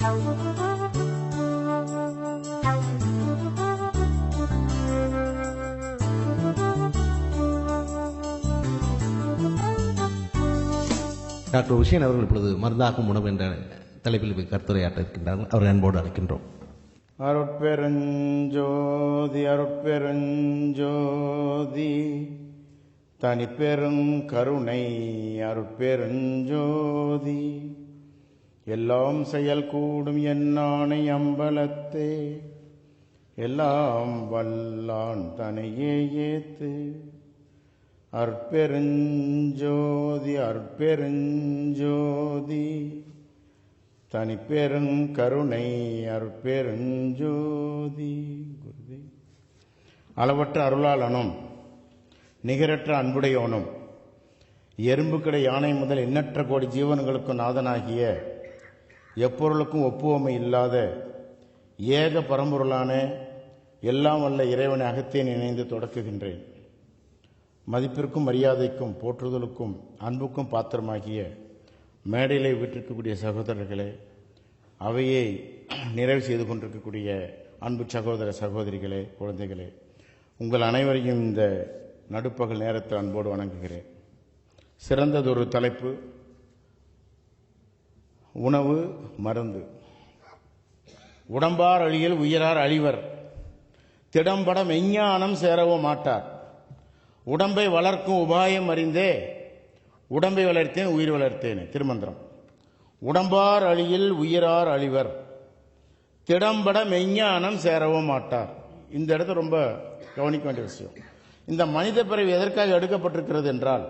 Doctor Usain அவர்கள் இப்பொழுது மருந்தாகும் உணவு என்ற தலைப்பில் கருத்துரையாற்ற இருக்கின்றார்கள். அவரை அன்போடு அழைக்கின்றோம். அருட்பெருஞ்சோதி அருட்பெருஞ்சோதி தனிப்பெரும் கருணை அருட்பெருஞ்சோதி எல்லாம் செயல் கூடும் என்னானை அம்பலத்தே எல்லாம் வல்லான் தனையே ஏத்து அருட்பெருஞ்சோதி அருட்பெருஞ்சோதி தனிப்பெரும் கருணை அருட்பெருஞ்சோதி. குருவே, அளவற்ற அருளாளனும் நிகரற்ற அன்புடையோனும் எறும்புக்கிடை யானை முதல் எண்ணற்ற கோடி ஜீவன்களுக்கும் நாதனாகிய எப்பொருளுக்கும் ஒப்புவமை இல்லாத ஏக பரம்பொருளான எல்லாம் வல்ல இறைவனை அகத்தேன் இணைந்து தொடக்குகின்றேன். மதிப்பிற்கும் மரியாதைக்கும் போற்றுதலுக்கும் அன்புக்கும் பாத்திரமாகிய மேடையிலே வீட்டிருக்கக்கூடிய சகோதரர்களே, அவையை நிறைவு செய்து கொண்டிருக்கக்கூடிய அன்பு சகோதர சகோதரிகளே, குழந்தைகளே, உங்கள் அனைவரையும் இந்த நடுப்பகல் நேரத்தில் அன்போடு வணங்குகிறேன். சிறந்ததொரு தலைப்பு, உணவு மருந்து. உடம்பார் அழியில் உயிரார் அழிவர், திடம்பட மெஞ்ஞானம் சேரவோ மாட்டார். உடம்பை வளர்க்கும் உபாயம் அறிந்தே உடம்பை வளர்த்தேன் உயிர் வளர்த்தேன். திருமந்திரம். உடம்பார் அழியில் உயிரார் அழிவர், திடம்பட மெஞ்ஞானம் சேரவும் மாட்டார். இந்த இடத்த ரொம்ப கவனிக்க வேண்டிய விஷயம். இந்த மனித பிறவி எதற்காக எடுக்கப்பட்டிருக்கிறது என்றால்,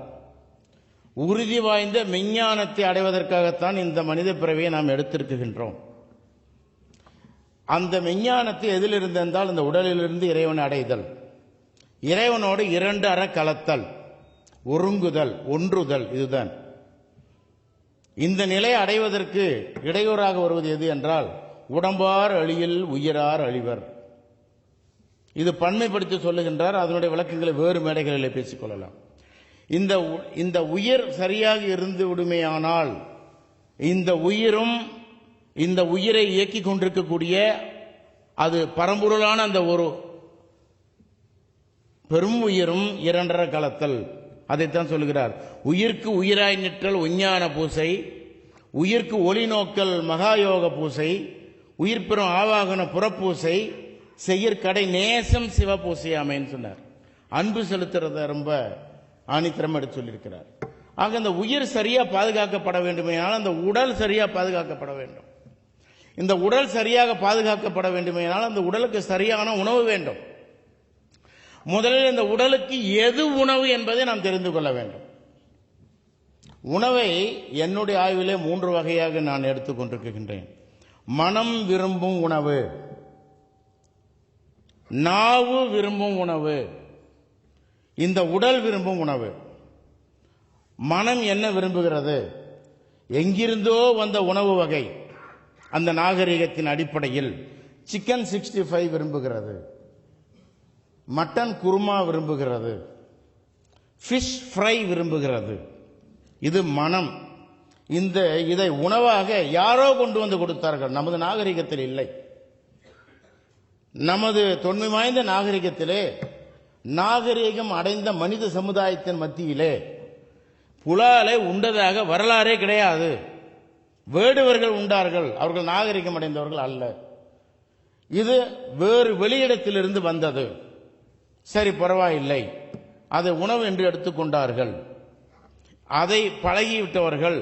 உறுதி வாய்ந்த மெஞ்ஞானத்தை அடைவதற்காகத்தான் இந்த மனித பிறவியை நாம் எடுத்திருக்கின்றோம். அந்த மெஞ்ஞானத்தை எதிலிருந்து என்றால், இந்த உடலிலிருந்து இறைவனை அடைதல், இறைவனோடு இரண்டு அற கலத்தல், ஒருங்குதல், ஒன்றுதல். இதுதான் இந்த நிலையை அடைவதற்கு இடையூறாக வருவது எது என்றால், உடம்பார் அழியில் உயிரார் அழிவர். இது பன்மைப்படுத்தி சொல்லுகின்றார். அதனுடைய விளக்கங்களை வேறு மேடைகளில் பேசிக்கொள்ளலாம். இந்த உயிர் சரியாக இருந்து விடுமையானால், இந்த உயிரும் இந்த உயிரை இயக்கிக் கொண்டிருக்கக்கூடிய அது பரம்பொருளான அந்த ஒரு பெரும் உயிரும் இரண்டர கலத்தல். அதைத்தான் சொல்லுகிறார். உயிர்க்கு உயிராய் நிற்றல் உஞ்ஞான பூசை, உயிர்க்கு ஒளி நோக்கல் மகாயோக பூசை, உயிர் பெறும் ஆவாகன புறப்பூசை, செய்யற்கடை நேசம் சிவ பூசையாமைன்னு சொன்னார். அன்பு செலுத்துறத ரொம்ப ஆணித்தரம் எடுத்து சொல்லியிருக்கிறார். ஆக இந்த உயிர் சரியா பாதுகாக்கப்பட வேண்டுமேனால் அந்த உடல் சரியா பாதுகாக்கப்பட வேண்டும். இந்த உடல் சரியாக பாதுகாக்கப்பட வேண்டுமேனால் அந்த உடலுக்கு சரியான உணவு வேண்டும். முதலில் இந்த உடலுக்கு எது உணவு என்பதை நாம் தெரிந்து கொள்ள வேண்டும். உணவை என்னுடைய ஆய்விலே 3 வகையாக நான் எடுத்துக்கொண்டிருக்கின்றேன். மனம் விரும்பும் உணவு, நாவு விரும்பும் உணவு, இந்த உடல் விரும்பும் உணவு. மனம் என்ன விரும்புகிறது? எங்கிருந்தோ வந்த உணவு வகை. அந்த நாகரிகத்தின் அடிப்படையில் சிக்கன் 65 விரும்புகிறது, மட்டன் குருமா விரும்புகிறது, ஃபிஷ் ஃப்ரை விரும்புகிறது. இது மனம். இதை உணவாக யாரோ கொண்டு வந்து கொடுத்தார்கள். நமது நாகரிகத்தில் இல்லை. நமது தொன்மை வாய்ந்த நாகரிகத்திலே, நாகரிகம் அடைந்த மனித சமுதாயத்தின் மத்தியிலே புலாலை உண்டதாக வரலாறே கிடையாது. வேடுவர்கள் உண்டார்கள், அவர்கள் நாகரிகம் அடைந்தவர்கள் அல்ல. இது வேறு வெளியிடத்திலிருந்து வந்தது. சரி, பரவாயில்லை, அதை உணவு என்று எடுத்துக்கொண்டார்கள். அதை பழகிவிட்டவர்கள்,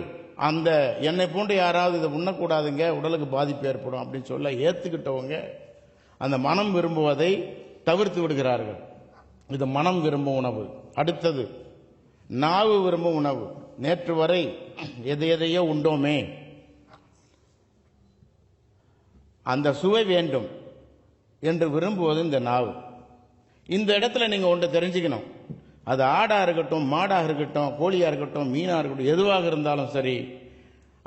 அந்த என்னை போன்று யாராவது இதை உண்ணக்கூடாதுங்க, உடலுக்கு பாதிப்பு ஏற்படும் அப்படின்னு சொல்ல ஏற்றுக்கிட்டவங்க அந்த மனம் விரும்புவதை தவிர்த்து விடுகிறார்கள். இது மனம் விரும்பும் உணவு. அடுத்தது நாவு விரும்பும் உணவு. நேற்று வரை எதையோ உண்டோமே, அந்த சுவை வேண்டும் என்று விரும்புவது இந்த நாவு. இந்த இடத்துல நீங்க ஒன்று தெரிஞ்சுக்கணும். அது ஆடா இருக்கட்டும், மாடாக இருக்கட்டும், கோழியா இருக்கட்டும், மீனா இருக்கட்டும், எதுவாக இருந்தாலும் சரி,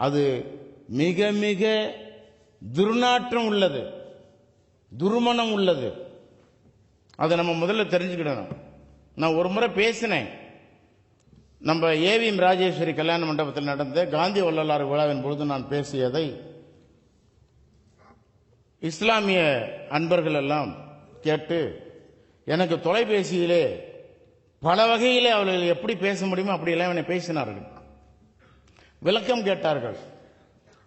அது மிக மிக துர்நாற்றம் உள்ளது, துர்மணம் உள்ளது. அதை நம்ம முதல்ல தெரிஞ்சுக்கிடணும். நான் ஒரு முறை பேசினேன். நம்ம ஏவிஎம் ராஜேஸ்வரி கல்யாண மண்டபத்தில் நடந்த காந்தி வள்ளலார் விழாவின் பொழுது நான் பேசியதை இஸ்லாமிய அன்பர்கள் எல்லாம் கேட்டு எனக்கு தொலைபேசியிலே பல வகையிலே அவர்கள் எப்படி பேச முடியுமோ அப்படியெல்லாம் என்னை பேசினார்கள், விளக்கம் கேட்டார்கள்.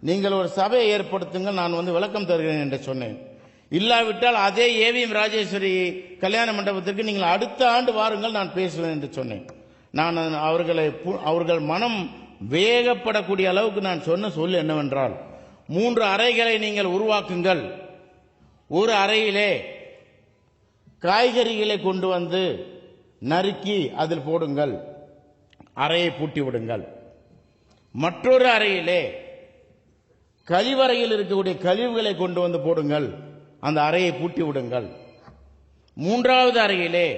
நீங்கள் ஒரு சபையை ஏற்படுத்துங்கள், நான் விளக்கம் தருகிறேன் என்று சொன்னேன். இல்லாவிட்டால் அதே ஏவிஎம் ராஜேஸ்வரி கல்யாண மண்டபத்திற்கு நீங்கள் அடுத்த ஆண்டு வாருங்கள், நான் பேசுவேன் என்று சொன்னேன். நான் அவர்கள் மனம் வேகப்படக்கூடிய அளவுக்கு நான் சொன்ன சொல் என்னவென்றால், 3 அறைகளை நீங்கள் உருவாக்குங்கள். ஒரு அறையிலே காய்கறிகளை கொண்டு வந்து நறுக்கி அதில் போடுங்கள், அறையை பூட்டி விடுங்கள். மற்றொரு அறையிலே கழிவறையில் இருக்கக்கூடிய கழிவுகளை கொண்டு வந்து போடுங்கள், அந்த அறையை பூட்டி விடுங்கள். 3வது அறையிலே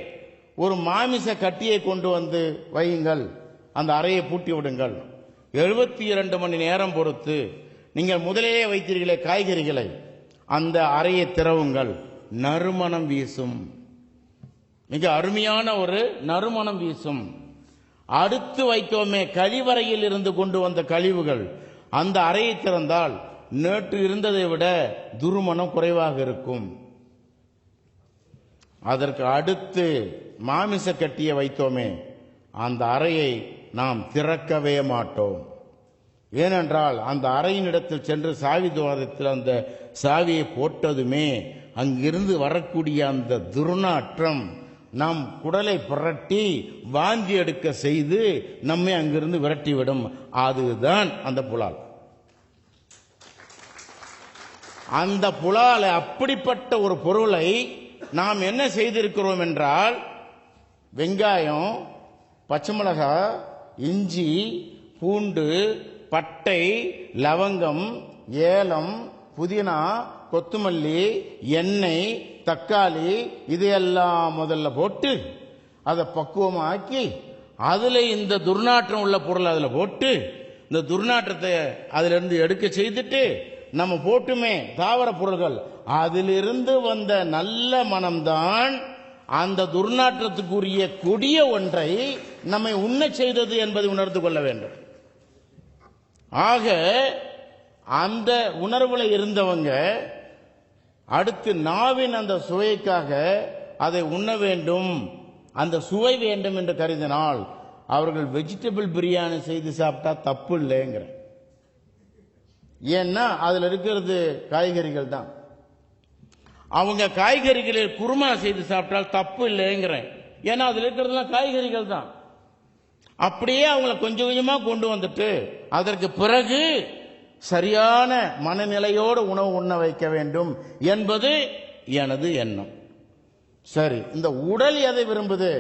ஒரு மாமிச கட்டியை கொண்டு வந்து வையுங்கள், அந்த அறையை பூட்டி விடுங்கள். 72 மணி நேரம் பொறுத்து நீங்கள் முதலிலே வைத்தீர்களே காய்கறிகளை, அந்த அறையை திறவுங்கள், நறுமணம் வீசும், மிக அருமையான ஒரு நறுமணம் வீசும். அடுத்து வைத்தோமே கழிவறையில் இருந்து கொண்டு வந்த கழிவுகள், அந்த அறையை திறந்தால் நேற்று இருந்ததை விட துர்மணம் குறைவாக இருக்கும். அதற்கு அடுத்து மாமிச கட்டியை வைத்தோமே, அந்த அறையை நாம் திறக்கவே மாட்டோம். ஏனென்றால் அந்த அறையின் இடத்தில் சென்று சாவி துவாரத்தில் அந்த சாவியை போட்டதுமே அங்கிருந்து வரக்கூடிய அந்த துர்நாற்றம் நம் குடலை புரட்டி வாந்தி எடுக்க செய்து நம்மை அங்கிருந்து விரட்டிவிடும். அதுதான் அந்த புலால். அந்த புலால் அப்படிப்பட்ட ஒரு பொருளை நாம் என்ன செய்திருக்கிறோம் என்றால், வெங்காயம், பச்சை மிளகாய், இஞ்சி, பூண்டு, பட்டை, லவங்கம், ஏலம், புதினா, கொத்துமல்லி, எண்ணெய், தக்காளி, இதையெல்லாம் முதல்ல போட்டு அதை பக்குவமாக்கி அதுல இந்த துர்நாற்றம் உள்ள பொருள் அதுல போட்டு இந்த துர்நாற்றத்தை அதிலிருந்து எடுக்க செய்துட்டு நம்ம போட்டுமே தாவர பொருள்கள், அதிலிருந்து வந்த நல்ல மனம்தான் அந்த துர்நாற்றத்துக்குரிய கொடிய ஒன்றை நம்மை உண்ண செய்தது என்பதை உணர்ந்து கொள்ள வேண்டும். ஆக அந்த உணர்வுல இருந்தவங்க அடுத்து நாவின் அந்த சுவைக்காக அதை உண்ண வேண்டும், அந்த சுவை வேண்டும் என்று கருதினால் அவர்கள் வெஜிடபிள் பிரியாணி செய்து சாப்பிட்டா தப்பு இல்லைங்கிற. ஏன்னா அதுல இருக்கிறது காய்கறிகள் தான். அவங்க காய்கறிகளில் குருமா செய்து சாப்பிட்டால் தப்பு இல்லைங்கிற. ஏன்னா அதுல இருக்கிறதுலாம் காய்கறிகள் தான். அப்படியே அவங்கள கொஞ்சம் கொஞ்சமா கொண்டு வந்துட்டு அதற்கு பிறகு சரியான மனநிலையோடு உணவு உண்ண வைக்க வேண்டும் என்பது எனது எண்ணம். சரி, இந்த உடல் எதை விரும்புது?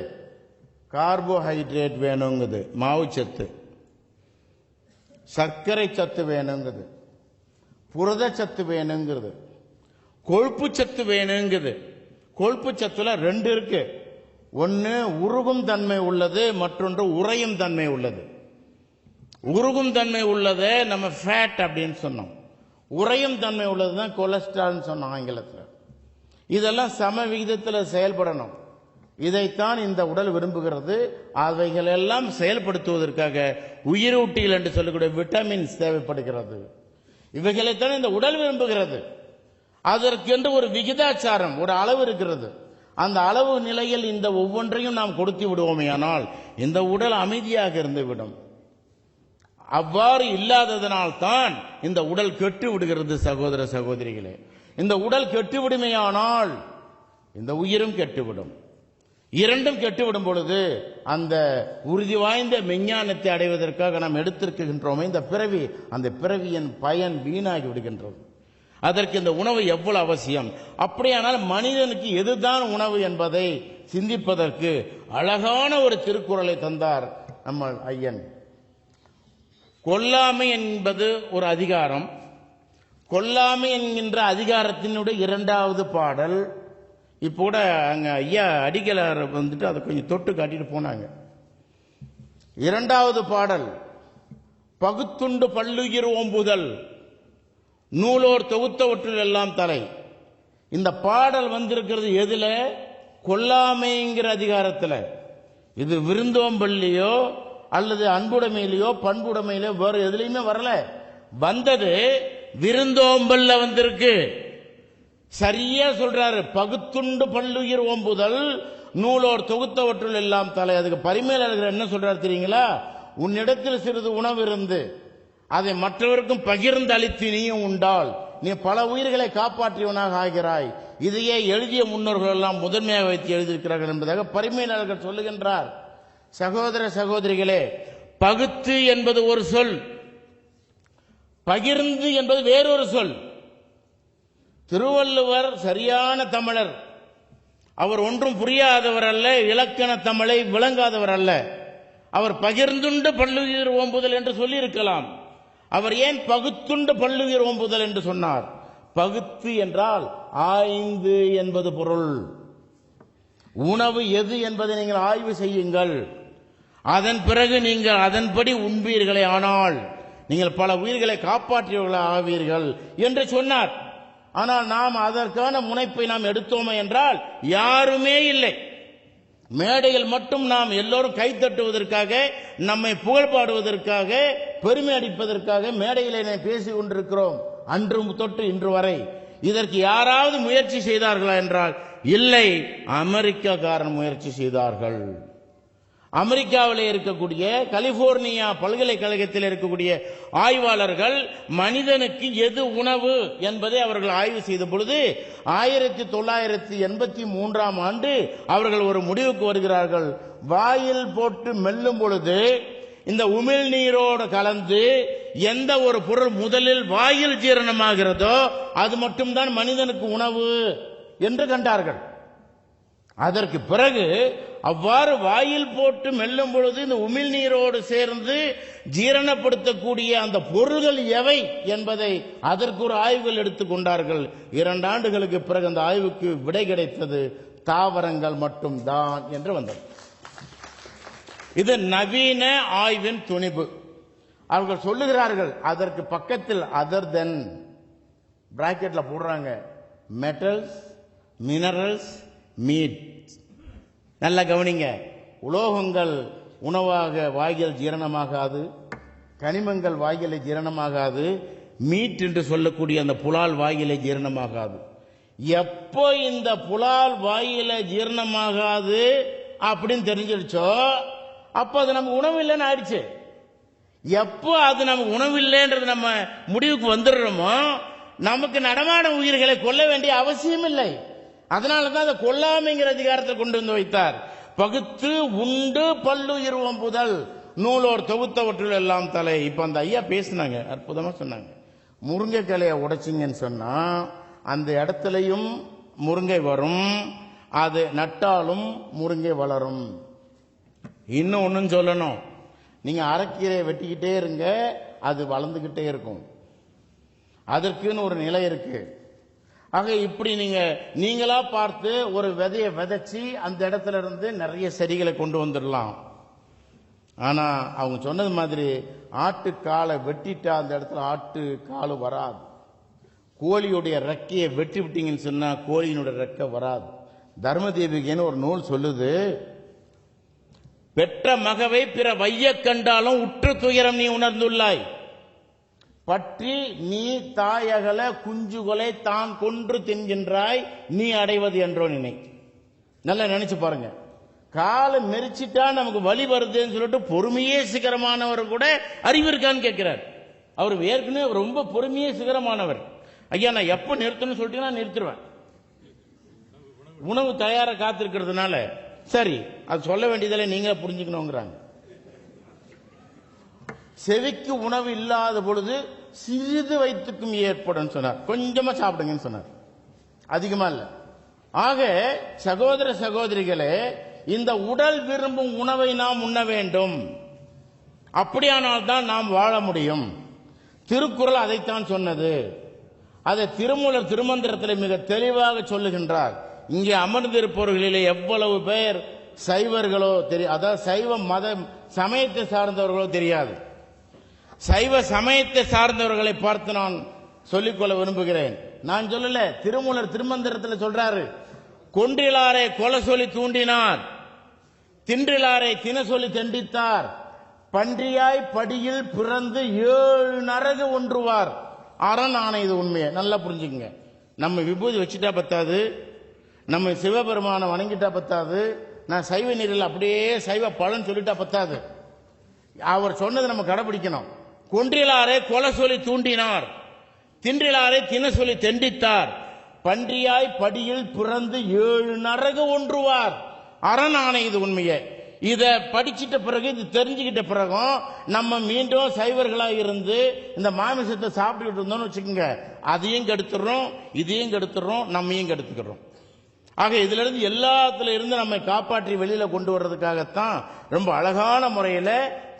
கார்போஹைட்ரேட் வேணுங்குது, மாவுச்சத்து, சர்க்கரை சத்து வேணுங்குது, புரதச்சத்து வேணுங்கிறது, கொழுப்பு சத்து வேணுங்குது. கொழுப்பு சத்துல 2 இருக்கு. ஒன்னு உருகும் தன்மை உள்ளது, மற்றொன்று உறையும் தன்மை உள்ளது. உருகும் தன்மை உள்ளதை நம்ம ஃபேட் அப்படின்னு சொன்னோம். உறையும் தன்மை உள்ளதுதான் கொலஸ்ட்ரால் சொன்னோம் ஆங்கிலத்தில். இதெல்லாம் சம விகிதத்தில் செயல்படணும். இதைத்தான் இந்த உடல் விரும்புகிறது. அவைகள் எல்லாம் செயல்படுத்துவதற்காக உயிரூட்டிகள் என்று சொல்லக்கூடிய விட்டமின்ஸ் தேவைப்படுகிறது. இவைகளைத்தான் இந்த உடல் விரும்புகிறது. அதற்கென்று ஒரு விகிதாச்சாரம், ஒரு அளவு இருக்கிறது. அந்த அளவு நிலையில் இந்த ஒவ்வொன்றையும் நாம் கொடுத்து விடுவோமே, ஆனால் இந்த உடல் அமைதியாக இருந்து விடும். அவ்வாறு இல்லாததனால் தான் இந்த உடல் கெட்டு விடுகிறது. சகோதர சகோதரிகளே, இந்த உடல் கெட்டுவிடுமையானால் இந்த உயிரும் கெட்டுவிடும். இரண்டும் கெட்டுவிடும் பொழுது அந்த உறுதி வாய்ந்த மெஞ்ஞானத்தை அடைவதற்காக நாம் எடுத்திருக்கின்றோமே இந்த பிறவி, அந்த பிறவியின் பயன் வீணாகி விடுகின்றது. அதற்கு இந்த உணவு எவ்வளவு அவசியம்? அப்படியானால் மனிதனுக்கு எதுதான் உணவு என்பதை சிந்திப்பதற்கு அழகான ஒரு திருக்குறளை தந்தார் நம்ம ஐயன். கொல்லாமை என்பது ஒரு அதிகாரம். கொல்லாமை என்கின்ற அதிகாரத்தினுடைய 2வது பாடல். இப்போ கூட அங்க ஐயா அடிகளார் வந்துட்டு அதை கொஞ்சம் தொட்டு காட்டிட்டு போனாங்க. 2வது பாடல், பகுத்துண்டு பல்லுயிர் ஓம்புதல் நூலோர் தொகுத்தவற்றில் எல்லாம் தலை. இந்த பாடல் வந்திருக்கிறது எதுல? கொல்லாமைங்கிற அதிகாரத்தில். இது விருந்தோம்பல்லையோ அல்லது அன்புடைமையிலையோ பண்புடைமையிலோ வேறு எதுலையுமே வரல. வந்தது விருந்தோம்பல்ல வந்திருக்கு. சரியா சொல்றாரு. பகுத்துண்டு பல்லுயிர் ஓம்புதல் நூலோர் தொகுத்தவற்றுள் எல்லாம் தலை. அதுக்கு பரிமேலழகர் என்ன சொல்றாரு தெரியுங்களா? உன்னிடத்தில் சிறிது உணவு இருந்து அதை மற்றவருக்கும் பகிர்ந்து அளித்து நீயும் உண்டால் நீ பல உயிர்களை காப்பாற்றியவனாக ஆகிறாய். இதையே எழுதிய முன்னோர்கள் எல்லாம் முதன்மையாக வைத்து எழுதியிருக்கிறார்கள் என்பதாக பரிமேலழகர் சொல்லுகின்றார். சகோதர சகோதரிகளே, பகுத்து என்பது ஒரு சொல், பகிர்ந்து என்பது வேறொரு சொல். திருவள்ளுவர் சரியான தமிழர். அவர் ஒன்றும் புரியாதவர் அல்ல, இலக்கண தமிழை விளங்காதவர் அல்ல. அவர் பகிர்ந்துண்டு பல்லுயிர் ஓம்புதல் என்று சொல்லி இருக்கலாம். அவர் ஏன் பகுத்துண்டு பல்லுயிர் ஓம்புதல் என்று சொன்னார்? பகுத்து என்றால் ஆய்ந்து என்பது பொருள். உணவு எது என்பதை நீங்கள் ஆய்வு செய்யுங்கள், அதன் பிறகு நீங்கள் அதன்படி உண்பீர்களே ஆனால் நீங்கள் பல உயிர்களை காப்பாற்றியவர்களாக ஆவீர்கள் என்று சொன்னார். ஆனால் நாம் அதற்கான முனைப்பை நாம் எடுத்தோமே என்றால் யாருமே இல்லை. மேடையில் மட்டும் நாம் எல்லோரும் கைத்தட்டுவதற்காக, நம்மை புகழ்பாடுவதற்காக, பெருமை அடிப்பதற்காக மேடையிலே பேசிக் கொண்டிருக்கிறோம். அன்று தொட்டு இன்று வரை இதற்கு யாராவது முயற்சி செய்தார்களா என்றால் இல்லை. அமெரிக்காக்காரன் முயற்சி செய்தார்கள். அமெரிக்காவில் இருக்கக்கூடிய கலிபோர்னியா பல்கலைக்கழகத்தில் இருக்கக்கூடிய ஆய்வாளர்கள் மனிதனுக்கு எது உணவு என்பதை அவர்கள் ஆய்வு செய்த பொழுது 1983ஆம் ஆண்டு அவர்கள் ஒரு முடிவுக்கு வருகிறார்கள். வாயில் போட்டு மெல்லும் பொழுது இந்த உமிழ்நீரோடு கலந்து எந்த ஒரு பொருள் முதலில் வாயில் ஜீரணமாகிறதோ அது மட்டும்தான் மனிதனுக்கு உணவு என்று கண்டார்கள். அதற்கு பிறகு அவ்வாறு வாயில் போட்டு மெல்லும் பொழுது இந்த உமிழ்நீரோடு சேர்ந்து ஜீரணப்படுத்தக்கூடிய அந்த பொருள்கள் எவை என்பதை அதற்கு ஒரு ஆய்வுகள் எடுத்துக்கொண்டார்கள். 2 ஆண்டுகளுக்கு பிறகு அந்த ஆய்வுக்கு விடை கிடைத்தது தாவரங்கள் மட்டும்தான் என்று வந்தது. இது நவீன ஆய்வின் துணிவு. அவர்கள் சொல்லுகிறார்கள், அதற்கு பக்கத்தில் அதர் தென் பிராக்கெட்ல போடுறாங்க, மெட்டல்ஸ், மினரல்ஸ், மீட். நல்லா கவனிங்க, உலோகங்கள் உணவாக வாயில் ஜீரணமாகாது, கனிமங்கள் வாயிலை ஜீரணமாகாது, மீட் என்று சொல்லக்கூடிய அந்த புலால் வாயிலை ஜீரணமாகாது. எப்போ இந்த புலால் வாயில ஜீரணமாகாது அப்படின்னு தெரிஞ்சிருச்சோ அப்போ அது நமக்கு உணவு இல்லைன்னு ஆயிடுச்சு. எப்போ அது நமக்கு உணவு இல்லைன்றது நம்ம முடிவுக்கு வந்துடுறோமோ நமக்கு நடமாட உயிர்களை கொல்ல வேண்டிய அவசியம் இல்லை. அதனாலதான் அதை கொல்லாமைங்கிற அதிகாரத்தை கொண்டு வந்து வைத்தார். பகுத்து உண்டு பல்லுயிர் ஓம்புதல் நூலோர் தொகுத்தவற்றுள் எல்லாம் தலை. இப்ப அந்த ஐயா பேசினாங்க, அற்புதமா சொன்னாங்க. முருங்கைக்கிளையை உடைச்சிங்கன்னு சொன்னா அந்த இடத்துலையும் முருங்கை வரும், அது நட்டாலும் முருங்கை வளரும். இன்னும் ஒன்னும் சொல்லணும், நீங்க அரைக்கீரையை வெட்டிக்கிட்டே இருங்க, அது வளர்ந்துகிட்டே இருக்கும். அதற்குன்னு ஒரு நிலை இருக்கு. ஆக இப்படி நீங்களா பார்த்து ஒரு விதையை விதைச்சி அந்த இடத்துல இருந்து நிறைய செடிகளை கொண்டு வந்துடலாம். ஆனா அவங்க சொன்னது மாதிரி ஆட்டுக்காலை வெட்டிட்டா அந்த இடத்துல ஆட்டு காலு வராது. கோழியுடைய ரெக்கையை வெட்டி விட்டீங்கன்னு சொன்னா கோழியினுடைய ரெக்கை வராது. தர்மதீபிகைன்னு ஒரு நூல் சொல்லுது, பெற்ற மகவை பிற வைய கண்டாலும் உற்ற துயரம் நீ உணர்ந்துள்ளாய், பற்றி நீ தாயகல குஞ்சுகளை தான் கொன்று தின்கின்றாய், நீ அடைவது என்றோ நினை. நல்லா நினைச்சு பாருங்க. காலை மெரிச்சிட்டா நமக்கு வலி வருதுன்னு சொல்லிட்டு பொறுமையே சிகரமானவர் கூட அறிவு இருக்கான்னு கேட்கிறார். அவர் ஏற்கனவே ரொம்ப பொறுமையே சிகரமானவர். ஐயா நான் எப்ப நிறுத்தணும்னு சொல்லிட்டு நான் நிறுத்துருவேன், உணவு தயார காத்திருக்கிறதுனால. சரி, அது சொல்ல வேண்டியதில்லை, நீங்க புரிஞ்சுக்கணுங்கிறாங்க. செவிக்கு உணவு இல்லாத பொழுது சிறிது வயிற்றுக்கும் ஏற்படும் சொன்னார். கொஞ்சமா சாப்பிடுங்கன்னு சொன்னார், அதிகமா இல்ல. ஆக சகோதர சகோதரிகளே, இந்த உடல் விரும்பும் உணவை நாம் உண்ண வேண்டும். அப்படியானால் தான் நாம் வாழ முடியும். திருக்குறள் அதைத்தான் சொன்னது. அதை திருமூலர் திருமந்திரத்தில் மிக தெளிவாக சொல்லுகின்றார். இங்கே அமர்ந்திருப்பவர்களிலே எவ்வளவு பேர் சைவர்களோ தெரியும், அதாவது சைவ மத சமயத்தை சார்ந்தவர்களோ தெரியாது. சைவ சமயத்தை சார்ந்தவர்களை பார்த்து நான் சொல்லிக்கொள்ள விரும்புகிறேன். நான் சொல்லல, திருமூலர் திருமந்திரத்தில் சொல்றாரு, கொன்றிலாரை கொலை சொல்லி தூண்டினார், தின்றிலாரை தின சொல்லி தண்டித்தார், பன்றியாய் படியில் பிறந்து 7 நரகு ஒன்றுவார். அரண் ஆணை. இது உண்மையை நல்லா புரிஞ்சுக்கங்க. நம்ம விபூதி வச்சுட்டா பத்தாது, நம்ம சிவபெருமானை வணங்கிட்டா பத்தாது, நான் சைவ நீரில் அப்படியே சைவ பலன் சொல்லிட்டா பத்தாது. அவர் சொன்னதை நம்ம கடைபிடிக்கணும். கொன்றிலாரை கொலை சொல்லி தூண்டினார், தின்றிலாரை தின சொல்லி தெண்டித்தார், பன்றியாய் படியில் பிறந்து 7 நரக ஒன்றுவார். அரணானை இது உண்மையே. இத படிச்சிட்ட பிறகு, இது தெரிஞ்சுக்கிட்ட பிறகும் நம்ம மீண்டும் சைவர்களாக இருந்து இந்த மாமிசத்தை சாப்பிட்டுக்கிட்டு இருந்தோம்னு வச்சுக்கோங்க, அதையும் கெடுத்துறோம், இதையும் கெடுத்துறோம், நம்மையும் கெடுத்துக்கிறோம். ஆக இதுல இருந்து எல்லாத்துல இருந்து நம்மை காப்பாற்றி வெளியில கொண்டு வர்றதுக்காகத்தான் ரொம்ப அழகான முறையில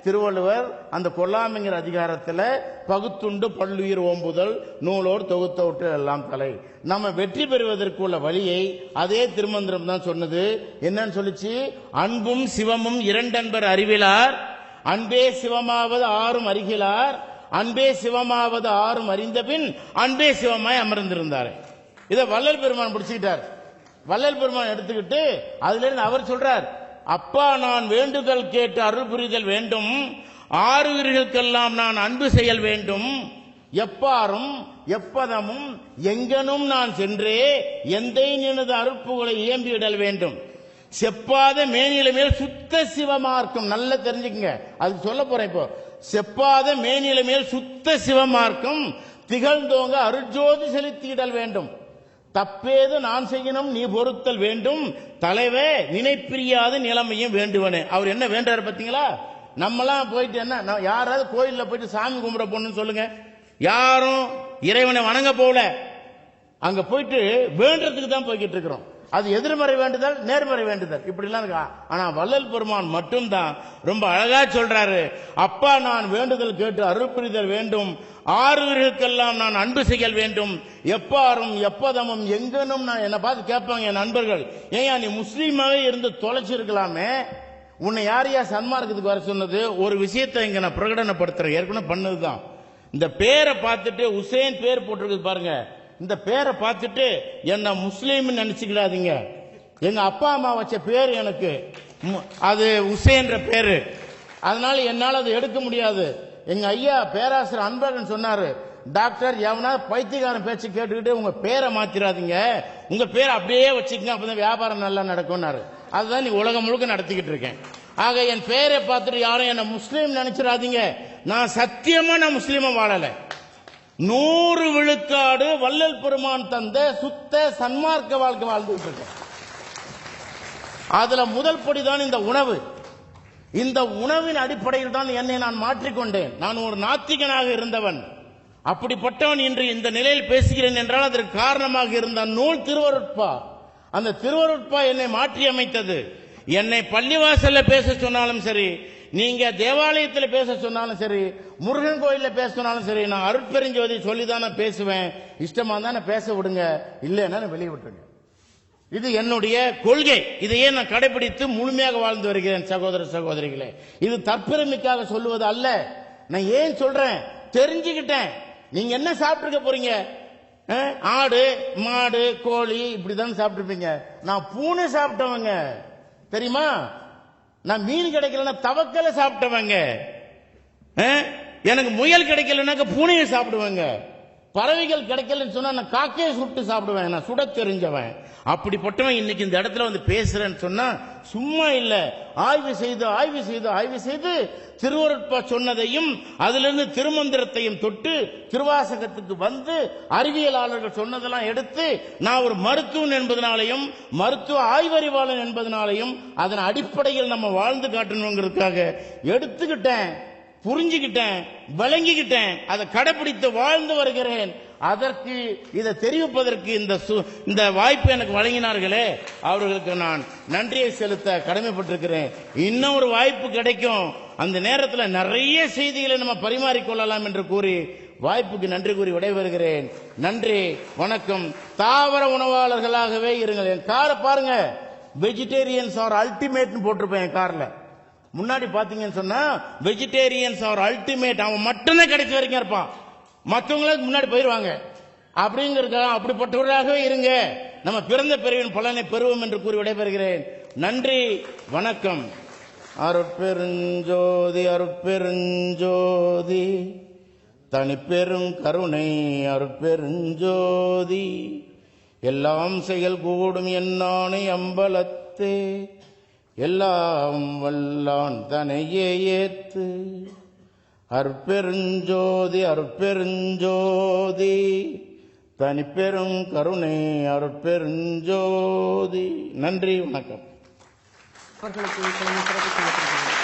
திருவள்ளுவர் அந்த கொல்லாமைங்கிற அதிகாரத்தில் பகுத்துண்டு பல்லுயிர் ஓம்புதல் நூலோடு தொகுத்தவுட்டு எல்லாம் தலை, நம்ம வெற்றி பெறுவதற்குள்ள வழியை அதே திருமந்திரம் தான் சொன்னது. என்னன்னு சொல்லிச்சு? அன்பும் சிவமும் இரண்டன்பர் அறிவிலார், அன்பே சிவமாவது ஆறும் அறிகிலார், அன்பே சிவமாவது ஆறும் அறிந்த பின் அன்பே சிவமாய் அமர்ந்திருந்தார். இதை வள்ளல் பெருமான் பிடிச்சுக்கிட்டார். வள்ளல் பெருமான் எடுத்துக்கிட்டு அதுல இருந்து அவர் சொல்றார், அப்பா நான் வேண்டுதல் கேட்டு அருள் புரிதல் வேண்டும், ஆறுயிர்களுக்கெல்லாம் நான் அன்பு செயல் வேண்டும், எப்பாரும் எப்பதமும் எங்கனும் நான் சென்றே எந்தை நினது அருட்புகளை இயம்பிடல் வேண்டும், செப்பாத மேனில மேல் சுத்த சிவமார்க்கம். நல்லா தெரிஞ்சுக்கங்க, அதுக்கு சொல்ல போறேன் இப்போ. செப்பாத மேனில மேல் சுத்த சிவமார்க்கம் திகழ்ந்தோங்க அருட்ஜோதி செலுத்திடல் வேண்டும், தப்பேது நான் செய்யணும் நீ பொறுத்தல் வேண்டும், தலைவே நினைப்பிரியாத நிலைமையும் வேண்டுவனே. அவர் என்ன வேண்டாரு பாத்தீங்களா? நம்மலாம் போயிட்டு என்ன, யாராவது கோயில்ல போயிட்டு சாமி கும்பிட போகணும்னு சொல்லுங்க, யாரும் இறைவனை வணங்க போகல, அங்க போயிட்டு வேண்டதுக்கு தான் போய்கிட்டு இருக்கிறோம். அது எதிர்மறை வேண்டுதல், நேர்மறை வேண்டுதல், இப்படி எல்லாம் இருக்கா. ஆனா வள்ளல் பெருமான் மட்டும்தான் ரொம்ப அழகா சொல்றாரு, அப்பா நான் வேண்டுதல் கேட்டு அருள் புரிதல் வேண்டும், ஆறுவர்களுக்கெல்லாம் நான் அன்பு செய்யல் வேண்டும், எப்பாரும் எப்பதமும் எங்கனும். நான் என்ன பார்த்து கேட்பாங்க என் நண்பர்கள், ஏன் நீ முஸ்லீமாவே இருந்து தொலைச்சிருக்கலாமே, உன்னை யாரையா சன்மார்க்கத்துக்கு வர சொன்னது? ஒரு விஷயத்தை இங்க நான் பிரகடனப்படுத்துறேன், ஏற்கனவே பண்ணதுதான். இந்த பேரை பார்த்துட்டு உசேன் பேர் போட்டிருக்கு பாருங்க, இந்த பேரை பார்த்துட்டு என்ன முஸ்லீம் நினைச்சுக்கிடாதீங்க. எங்க அப்பா அம்மா வச்ச பேர் எனக்கு அது உசேன்ற பேரு, அதனால என்னால் அதை எடுக்க முடியாது. எங்க ஐயா பேராசிரியர் அன்பழகன் சொன்னாரு, டாக்டர் எவனா பைத்தியக்காரன் பேச்சு கேட்டுக்கிட்டு உங்க பேரை மாத்திராதீங்க, உங்க பேரை அப்படியே வச்சுக்கங்க, அப்பதான் வியாபாரம் நல்லா நடக்கும்னாரு. அதுதான் நீ உலகம் முழுக்க நடத்திக்கிட்டு இருக்கேன். ஆக என் பேரை பார்த்துட்டு யாரும் என்ன முஸ்லீம் நினைச்சிடாதீங்க, நான் சத்தியமா நான் முஸ்லீமா வாழல. 100 விழுக்காடு வள்ளல் பெருமான் தந்த சுத்த சன்மார்க்க வாழ்க்கை வாழ்ந்துட்டு இருக்கேன். அதுல முதல் படிதான் இந்த உணவு. இந்த உணவின் அடிப்படையில் தான் என்னை நான் மாற்றிக்கொண்டேன். நான் ஒரு நாத்திகனாக இருந்தவன். அப்படிப்பட்டவன் இன்று இந்த நிலையில் பேசுகிறேன் என்றால் அதற்கு காரணமாக இருந்த நூல் திருவருட்பா. அந்த திருவருட்பா என்னை மாற்றி அமைத்தது. என்னை பள்ளிவாசல்ல பேச சொன்னாலும் சரி, நீங்க தேவாலயத்தில் பேச சொன்னாலும் சரி, முருகன் கோயில்ல பேச சொன்னாலும் சரி, நான் அருட்பெருஞ்சோதி சொல்லிதான் நான் பேசுவேன். இஷ்டமா தான் பேச விடுங்க, இல்லைன்னா வெளியே விட்டுருங்க. இது என்னுடைய கொள்கை. இதையே நான் கடைபிடித்து முழுமையாக வாழ்ந்து வருகிறேன். சகோதர சகோதரிகளே, இது தற்பெருமைக்காக சொல்லுவது அல்ல. நான் ஏன் சொல்றேன், தெரிஞ்சுக்கிட்டேன். நீங்க என்ன சாப்பிட்டுருக்க போறீங்க? ஆடு மாடு கோழி இப்படிதான் சாப்பிட்டுருப்பீங்க. நான் பூனை சாப்பிட்டவங்க தெரியுமா? நான் மீன் கிடைக்கலன்னா தவக்கலை சாப்பிட்டவங்க. எனக்கு முயல் கிடைக்கலன்னாக்க பூனையை சாப்பிடுவேங்க. பறவைகள் கிடைக்கலன்னு சொன்னா நான் காக்கையை சுட்டு சாப்பிடுவேன். நான் சுட தெரிஞ்சவன். அப்படிப்பட்டவன் இன்னைக்கு இந்த இடத்துல வந்து பேசுறேன்னு சொன்னா சும்மா இல்ல, ஆய்வு செய்து ஆய்வு செய்து ஆய்வு செய்து திருவருட்பா சொன்னதையும் அதிலிருந்து திருமந்திரத்தையும் தொட்டு திருவாசகத்துக்கு வந்து அறிவியலாளர்கள் சொன்னதெல்லாம் எடுத்து நான் ஒரு மருத்துவன் என்பதனாலையும் மருத்துவ ஆய்வறிவாளன் என்பதனாலையும் அதன் அடிப்படையில் நம்ம வாழ்ந்து காட்டணுங்கிறதுக்காக எடுத்துக்கிட்டேன், புரிஞ்சுக்கிட்டேன், விளங்கிக்கிட்டேன், அதை கடைபிடித்து வாழ்ந்து வருகிறேன். அதற்கு இதை தெரிவிப்பதற்கு இந்த வாய்ப்பு எனக்கு வழங்கினார்களே, அவர்களுக்கு நான் நன்றியை செலுத்த கடமைப்பட்டிருக்கிறேன். இன்னும் ஒரு வாய்ப்பு கிடைக்கும், அந்த நேரத்தில் நிறைய செய்திகளை நம்ம பரிமாறிக்கொள்ளலாம் என்று கூறி வாய்ப்புக்கு நன்றி கூறி விடைபெறுகிறேன். நன்றி, வணக்கம். தாவர உணவாளர்களாகவே இருங்கள். என் காரை பாருங்க, வெஜிடேரியன்ஸ் ஆர் அல்டிமேட் போட்டிருப்பேன். என் கார்ல முன்னாடி பாத்தீங்கன்னு சொன்னா வெஜிடேரியன்ஸ் ஆர் அல்டிமேட், அவன் மட்டும்தான் கிடைச்ச வரைக்கும் இருப்பான், மற்றவங்களுக்கு முன்னாடி போயிருவாங்க. அப்படிங்கிறத அப்படிப்பட்டவர்களாகவே இருங்க. நம்ம பிறந்த பிறவின் பலனை பெறுவோம் என்று கூறி விடைபெறுகிறேன். நன்றி, வணக்கம். அருட்பெருஞ்சோதி அருட்பெருஞ்சோதி தனிப்பெரும் கருணை அருட்பெருஞ்சோதி எல்லாம் செயல் கூடும் என்னானை அம்பலத்தே எல்லாம் வல்லான் தனையே ஏத்து அருட்பெருஞ்சோதி அருட்பெருஞ்சோதி தனிப்பெரும் கருணை அருட்பெருஞ்சோதி. நன்றி, வணக்கம். அவர்களுக்கு சிறப்பு